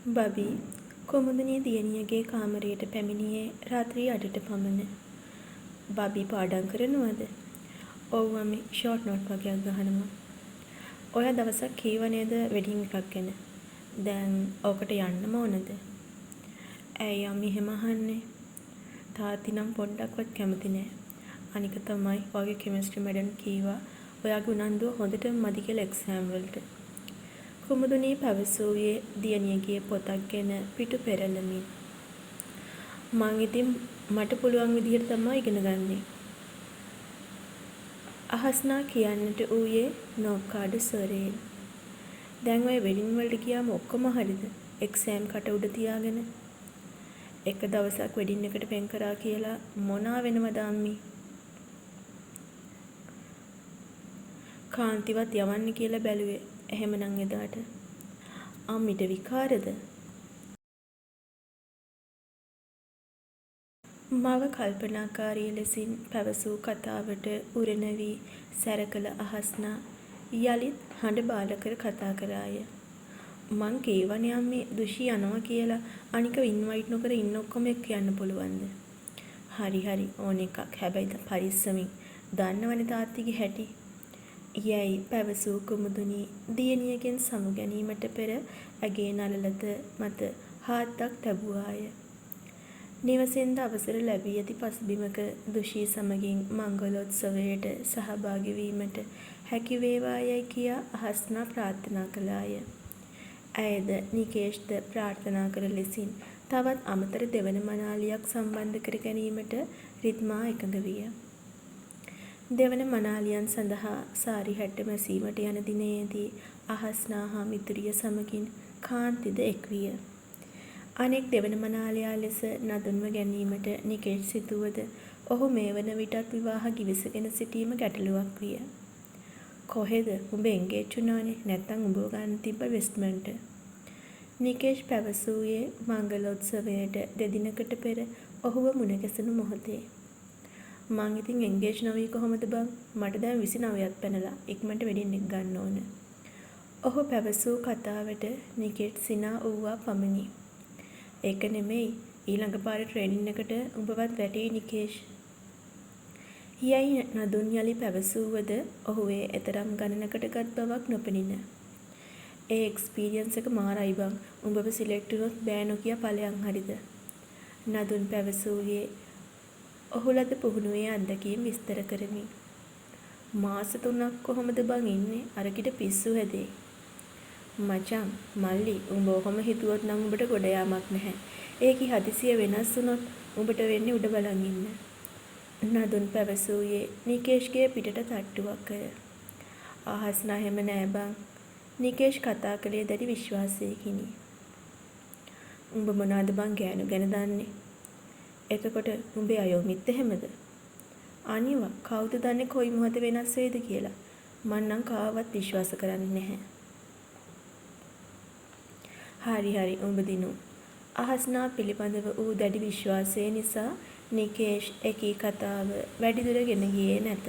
බබි කුමුදුනේ දියණියගේ කාමරයට පැමිණියේ රාත්‍රී 8ට පමණ. බබි පාඩම් කරනවද? ඔව් අම්මේ ෂෝට් නෝට් වගේක් ගහනවා. ඔයා දවසක් කීව නේද වෙඩින් එකක් ගැන. දැන් ඕකට යන්නම ඕනද? ඇයි අම්මේ එහෙම අහන්නේ? තාත්ති නම් පොඩ්ඩක්වත් කැමති නෑ. අනික තමයි ඔයාගේ කෙමිස්ට්‍රි මැඩම් කීවා ඔයාගේ උනන්දුව හොඳටම මදි කියලා එක්සෑම් වලට. කුමුදුනී පැවසුවේ දියණියගේ පොතක් ගැන පිටු පෙරළමින්. මං ඉතින් මට පුළුවන් විදිහට තමයි ඉගෙන ගන්නේ. අහස්නා කියන්නට ඌයේ නෝකාඩු ස්වරයෙන්. දැන් ඔය වෙඩින් වලට ගියාම ඔක්කොම හරිද? එක්සෑම් කට උඩ තියාගෙන. එක දවසක් වෙඩින් එකට වෙන් කරා කියලා මොනා වෙනවද අම්මි? කාන්තිවත් යවන්න කියලා බැලුවේ. එහෙමනම් එදාට අම්මිට විකාරද? මව කල්පනාකාරී ලෙසින් පැවසූ කතාවට උරණ වී සැරකල අහස්නා යලිත් හඬ බාල කර කතා කරාය. මං කීවනේ අම්මේ දුෂි යනවා කියලා අනික ඉන්වයිට් නොකර ඉන්න ඔක්කොම එක්ක යන්න පුළුවන්ද? හරි ඕන එකක්. හැබැයි පරිස්සමින්. දන්නවනේ තාත්තිගේ හැටි. යැයි පැවසූ කුමුදුනී දියණියගෙන් සමු ගැනීමට පෙර ඇගේ නළලත මත හාත්තක් තැබුවාය. නිවසෙන්ද අවසර ලැබී ඇති පසුබිමක දුෂී සමගින් මංගලෝත්සවයට සහභාගී වීමට හැකි වේවායයි කියා අහස්නා ප්‍රාර්ථනා කළාය. ඇයද නිකේෂ්ද ප්‍රාර්ථනා කළ ලෙසින් තවත් අමතර දෙවන මනාලියක් සම්බන්ධ කර ගැනීමට රිද්මා එකඟ විය. දෙවන මනාලියන් සඳහා සාරි හැට්ට මැසීමට යන දිනයේදී අහස්නා හා මිතුරිය සමගින් කාන්තිද එක් විය. අනෙක් දෙවන මනාලයා ලෙස නදුන්ව ගැනීමට නිකේෂ් සිතුවද ඔහු මේ වන විටත් විවාහ ගිවිසගෙන සිටීම ගැටලුවක් විය. කොහෙද? උඹ එන්ගේජ් වුණානේ. නැත්තම් උඹව ගන්න තිබ්බ වෙස්ට්මන්ට. නිකේෂ් පැවසුවේ මංගලෝත්සවයට දෙදිනකට පෙර ඔහුව මුණ ගැසුණු මොහොතේ. මං ඉතින් එන්ගේජ් නොවී කොහොමද බං? මට දැන් 29ක් පැනලා ඉක්මනට වෙඩින් එක ගන්න ඕන. ඔහු පැවසූ කතාවට නිකේෂ් සිනා වූවා පමණි. ඒක නෙමෙයි ඊළඟ පාර ට්‍රේනින් එකට උඹවත් වැටේ නිකේෂ්. යයි නදුන් යලි පැවසුවද ඔහු ඒ එතරම් ගණනකටගත් බවක් නොපෙනින. ඒ එක්ස්පීරියන්ස් එක මාරයි බං. උඹව සිලෙක්ට් වුණොත් බෑ නොකිය ඵලයන් හරිද? නදුන් පැවසුවේ ඔහු ලද පුහුණුවේ අත්දැකීම් විස්තර කරමින්. මාස 3ක් කොහොමද බං ඉන්නේ? අරකිට පිස්සු හැදේ. මචං මල්ලි උඹ ඔහොම හිතුවොත් නම් උඹට ගොඩ යාමක් නැහැ. ඒකි හදිසිය වෙනස් වුණොත් උඹට වෙන්නේ උඩ බලන් ඉන්න. නදුන් පැවසුවේ නිකේෂ්ගේ පිටට තට්ටුවක් කර. අහස්නා හැම නෑ බං. නිකේෂ් කතා කළේ දැඩි විශ්වාසයකිනි. උඹ මොනවද බං ගෑනු ගැන දන්නේ? එතකොට උඹේ අයෝමිත් එහෙමද? අනිවා කවුද දන්නේ කොයි මොහොත වෙනස් වෙයිද කියලා. මං නම් කාවත් විශ්වාස කරන්නේ නැහැ. හරි උඹ දිනු. අහස්නා පිළිබඳව ඌ දැඩි විශ්වාසය නිසා නිකේෂ් එකී කතාව වැඩිදුර ගෙන ගියේ නැත.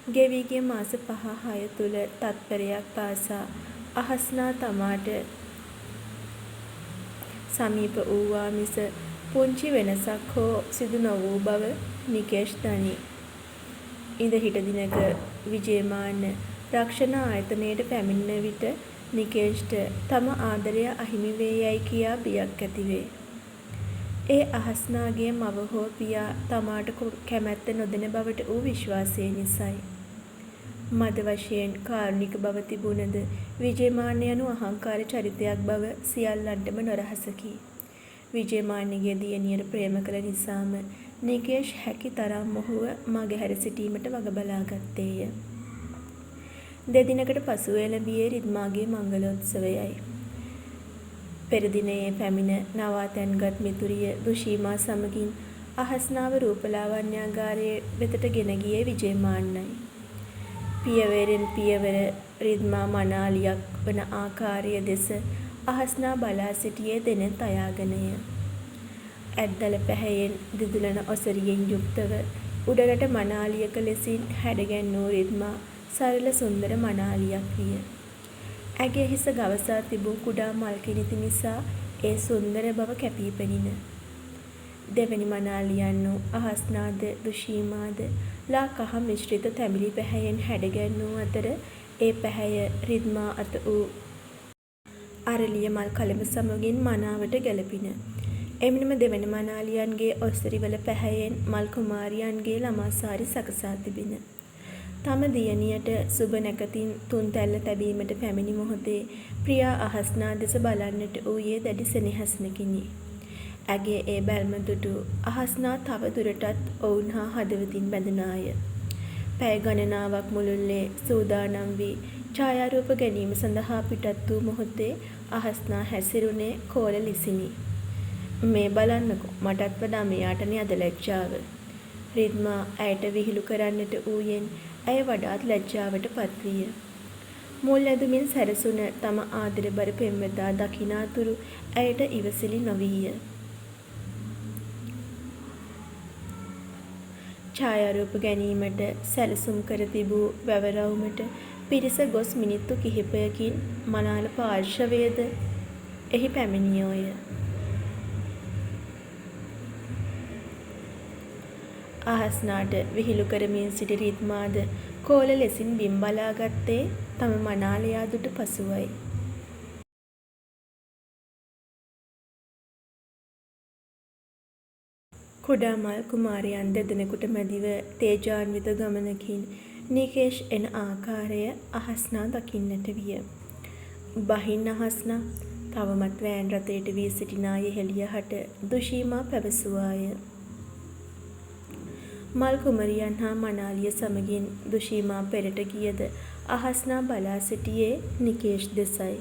ගෙවී ගිය මාස 5-6 තුල තත්පරයක් පාසා අහස්නා තමාට සමීප වූවා මිස පුංචි වෙනසක් හෝ සිදු නොවූ බව නිකේෂ් දනී. ඉඳ හිට දිනක විජේමාන්න රක්ෂණ ආයතනයට පැමිණෙන විට නිකේෂ්ට තම ආදරය අහිමි වේ යයි කියා බියක් ඇතිවේ. ඒ අහස්නාගේ මව හෝ පියා තමාට කැමැත්ත නොදෙන බවට වූ විශ්වාසය නිසයි. මද වශයෙන් කාරුණික බව තිබුණද විජේමාන්න යනු අහංකාර චරිතයක් බව සියල්ලන්ටම නොරහසකි. විජේමාන්නගේ දියණියට ප්‍රේම කළ නිසාම නිකේෂ් හැකි තරම් ඔහුව මගහැර සිටීමට වග බලා ගත්තේය. දෙදිනකට පසුව එළඹියේ රිද්මාගේ මංගලෝත්සවයයි. පෙර දිනයේ පැමිණ නවාතැන්ගත් මිතුරිය දුෂීමා සමගින් අහස්නාව රූපලාවන්‍යාගාරයේ වෙතට ගෙන ගියේ විජේමාන්නයි. පියවරෙන් පියවර රිද්මා මනාලියක් වන ආකාරය දෙස අහස්නා බලා සිටියේ දෙනෙත් අයාගෙනය. ඇද්දල පැහැයෙන් දිදුලන ඔසරියෙන් යුක්තව උඩරට මනාලියක ලෙසින් හැඩගැන්වූ රිද්මා සරල සුන්දර මනාලියක් විය. ඇගේ හිස ගවසා තිබූ කුඩා මල් කිනිති නිසා ඒ සුන්දර බව කැපී පෙනින. දෙවැනි මනාලියන් වූ අහස්නාද දුෂීමාද ලා කහ මිශ්‍රිත තැඹිලි පැහැයෙන් හැඩගැන්වූ අතර ඒ පැහැය රිද්මා අත වූ අරලිය මල් කළඹ සමගින් මනාවට ගැලපින. එමෙන්ම දෙවැනි මනාලියන්ගේ ඔස්තරිවල පැහැයෙන් මල් කුමාරියන්ගේ ළමාසාරි සකසා තිබින. තම දියණියට සුබ නැකතින් තුන් තැල්ල තැබීමට පැමිණි මොහොතේ ප්‍රියා අහස්නා දෙස බලන්නට වූයේ දැඩි සෙනෙහසකිනි. ඇගේ ඒ බැල්ම දුටු අහස්නා තව දුරටත් ඔවුන් හා හදවතින් බැඳුනාය. පැය ගණනාවක් මුළුල්ලේ සූදානම් වී ඡායාරූප ගැනීම සඳහා පිටත් වූ මොහොතේ අහස්නා හැසිරුණේ කෝල ලෙසිනි. මේ බලන්නකෝ, මටත් වඩා මෙයාටනේ අද ලැජ්ජාව. රිද්මා ඇයට විහිළු කරන්නට ඌයෙන් ඇය වඩාත් ලැජ්ජාවට පත්විය. මුල් ඇදුමින් සැරසුන තම ආදරබර පෙම්වතා දකිනාතුරු ඇයට ඉවසිලි නොවීය. ඡායාරූප ගැනීමට සැලසුම් කර තිබූ වැවරවුමට පිරිස ගොස් මිනිත්තු කිහිපයකින් මනාල පාර්ශවයද එහි පැමිණියෝය. අහස්නාට විහිළු කරමින් සිටි රිද්මාද කෝල ලෙසින් බිම් බලාගත්තේ තම මනාලයා දුටු පසුවයි. කුඩා මල් කුමාරයන් දෙදෙනෙකුට මැදිව තේජාන්විත ගමනකින් නිකේෂ් එන ආකාරය අහස්නා දකින්නට විය. බහින් අහස්නා, තවමත් වෑන් රථයට වී සිටින යෙහෙළිය හට දුෂීමා පැවසුවාය. මල් කුමරියන් හා මනාලිය සමගින් දුෂීමා පෙරට ගියද අහස්නා බලා සිටියේ නිකේෂ් දෙසයි.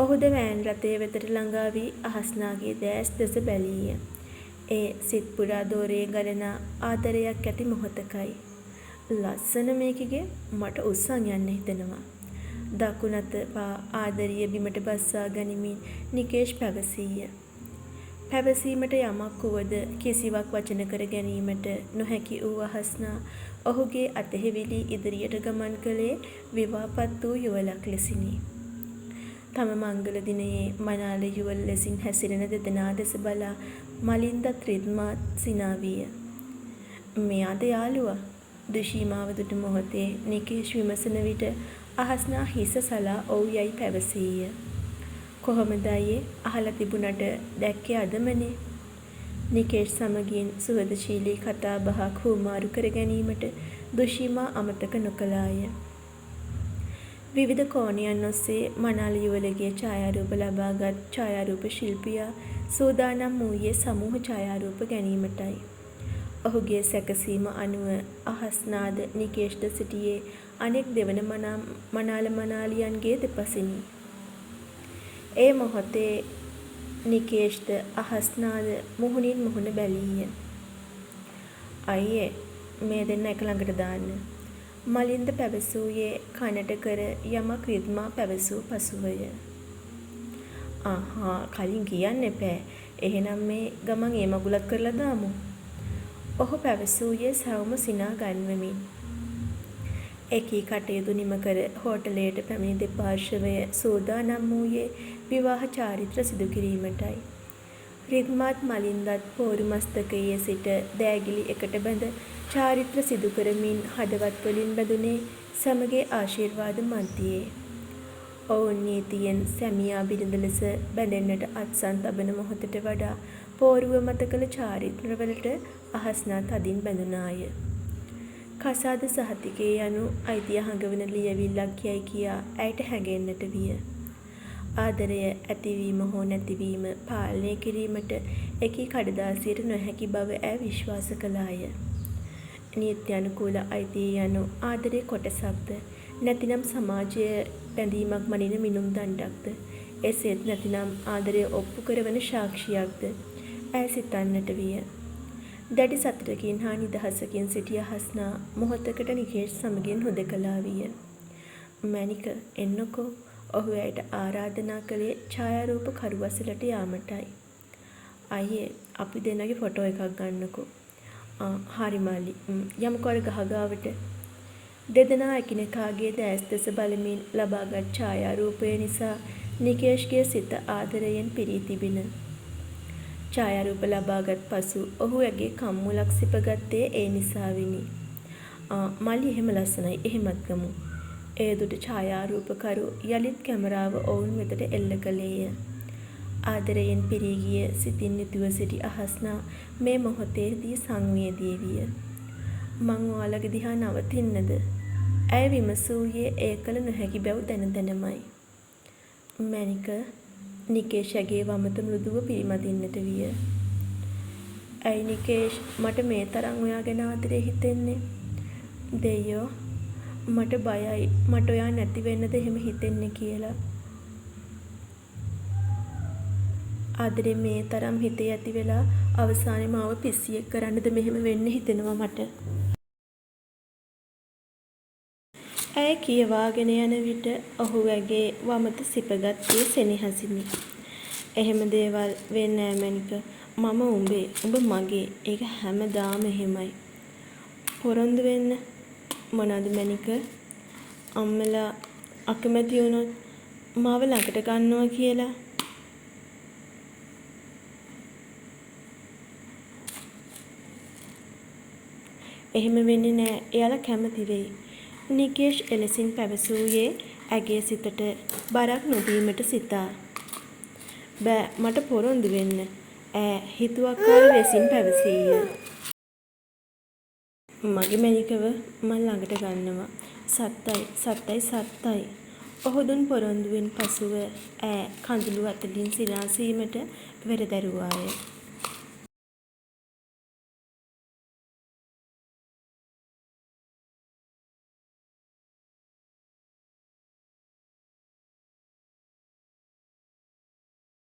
ඔහුද වෑන් රථය වෙතට ළඟා වී අහස්නාගේ දෑස් දෙස බැලීය. ඒ සිත් පුරා දෝරේ ගලනා ආදරයක් ඇති මොහොතකයි. ලස්සන මේකිගේ, මට උස්සන් යන්න හිතෙනවා. දකුණත පා ආදරිය බිමට බස්සා ගනිමින් නිකේෂ් පැවසීය. පැවසීමට යමක් වුවද කිසිවක් වචන කර ගැනීමට නොහැකි වූ අහස්නා ඔහුගේ අතෙහිවිලි ඉදිරියට ගමන් කළේ විවාපත් වූ යුවලක් ලෙසිනි. තම මංගල දිනයේ මනාල යුවල ලෙසින් හැසිරෙන දෙදෙනා දෙස බලා මලින්දත් රිද්මාත් සිනාවිය. මෙයාද යාළුවා? දුෂීමාව දුටු මොහොතේ නිකේෂ් විමසන විට අහස්නා හිස සලා ඔව් යයි පැවසීය. කොහොමද අයියේ, අහලා තිබුණට දැක්කේ අදමනේ. නිකේෂ් සමගින් සුහදශීලී කතා බහක් හුවමාරු කර ගැනීමට දුෂීමා අමතක නොකළාය. විවිධ කෝණයන් ඔස්සේ මනාල යුවලගේ ඡායාරූප ලබාගත් ඡායාරූප ශිල්පියා සූදානම් වූයේ සමූහ ඡායාරූප ගැනීමටයි. ඔහුගේ සැකසීම අනුව අහස්නාද නිකේෂ්ද සිටියේ අනෙක් දෙවන මනාල මනාලියන්ගේ දෙපසිනි. ඒ මොහොතේ නිකේෂ්ද අහස්නාද මුහුණින් මුහුණ බැලීය. අයියේ, මේ දෙන්න එක ළඟට දාන්න. මලින්ද පැවසූයේ කනට කර යමක් රිද්මා පැවසූ පසුවය. කලින් කියන්න එපෑ. එහෙනම් මේ ගමන් ඒ මගුලක් කරලා දාමු. ඔහු පැවසූයේ සවුම සිනා ගන්වමින්. එකී කටයුතු නිම කර හෝටලයට පැමිණි දෙපාර්ශවය සූදානම් වූයේ විවාහ චාරිත්‍ර සිදු කිරීමටයි. රිද්මාත් මලින්දත් පෝරු මස්තකයේ සිට දෑගිලි එකට බැඳ චාරිත්‍ර සිදු කරමින් හදවත් වලින් බැඳුනේ සමගේ ආශිර්වාද මැදියේ. ඔවුන් නීතියෙන් සැමියා බිරිඳ ලෙස බැඳෙන්නට අත්සන් තබන මොහොතට වඩා පෝරුව මත කළ චාරිත්‍රවලට අහස්නා තදින් බැඳුනාය. කසාද සහතිකයේ යනු අයිතිය හඟවන ලියවිල්ලක් යයි කියා ඇයට හැඟෙන්නට විය. ආදරය ඇතිවීම හෝ නැතිවීම පාලනය කිරීමට එකී කඩදාසියට නොහැකි බව ඇය විශ්වාස කළාය. නීත්‍යානුකූල අයිතිය යනු ආදරේ කොටසක්ද, නැතිනම් සමාජයේ බැඳීමක් මනින මිනුම් දණ්ඩක්ද, එසේත් නැතිනම් ආදරය ඔප්පු කරවන සාක්ෂියක්ද ඇය සිතන්නට විය. දැඩි සතුටකින් හා නිදහසකින් සිටිය අහස්නා මොහොතකට නිකේෂ් සමගින් හුදකලා විය. මැනික, එන්නකෝ. ඔහු ඇයට ආරාධනා කළේ ඡායාරූප කරුවසලට යාමටයි. අයියේ, අපි දෙන්නගේ ෆොටෝ එකක් ගන්නකෝ. හරි මාලි, යමුකෝ අර ගහ ගාවට. දෙදෙනා එකිනෙකාගේ දැස් දෙස බලමින් ලබාගත් ඡායාරූපය නිසා නිකේෂ්ගේ සිත ආදරයෙන් පිරී තිබිණ. ඡායාරූප ලබාගත් පසු ඔහු ඇගේ කම්මුලක් සිපගත්තේ ඒ නිසාවිනි. මල්ලි එහෙම ලස්සනයි, එහෙමත් ගමු. ඒ දුටු ඡායාරූපකරු යළිත් කැමරාව ඔවුන් වෙතට එල්ල කළේය. ආදරයෙන් පිරී ගිය සිතින් යුතුව සිටි අහස්නා මේ මොහොතේදී සංවේදී විය. මං ඔයාලගේ දිහා නවතින්නද? ඇය විමසූයේ ඒ කල නොහැකි බැව් දැන දැනමයි. මැනික නිකේෂ්ගේ වමත මෘදුව පිරිමදින්නට විය. ඇයි නිකේෂ් මට මේ තරම් ඔයා ගැන ආදරේ හිතෙන්නේ? දෙයෝ මට බයයි මට ඔයා නැති වෙන්නද එහෙම හිතෙන්නේ කියලා. ආදරේ මේ තරම් හිතේ ඇති වෙලා අවසානයේ මාව පිස්සියෙක් කරන්නද මෙහෙම වෙන්න හිතෙනවා මට. ඇය කියවාගෙන යන විට ඔහු ඇගේ වමත සිපගත්තේ සෙනෙහසිනි. එහෙම දේවල් වෙන්නේ නෑ මැනික. මම උඹේ, උඹ මගේ. ඒක හැමදාම එහෙමයි. පොරොන්දු වෙන්න. මොනවද මැනික? අම්මලා අකමැති වුණොත් මාව ළඟට ගන්නවා කියලා. එහෙම වෙන්නේ නෑ. එයාලා කැමති වෙයි. නිකේෂ් එලෙසින් පැවසූයේ ඇගේ සිතට බරක් නොදීමට සිතා. බෑ මට පොරොන්දු වෙන්න. ඈ හිතුවක්කාර ලෙසින් පැවසීය. මගේ මැනිකව මං ළඟට ගන්නවා. සත්තයි. ඔහු දුන් පොරොන්දුවෙන් පසුව ඈ කඳුළු අතලින් සිනාසීමට වෙරදැරුවාය.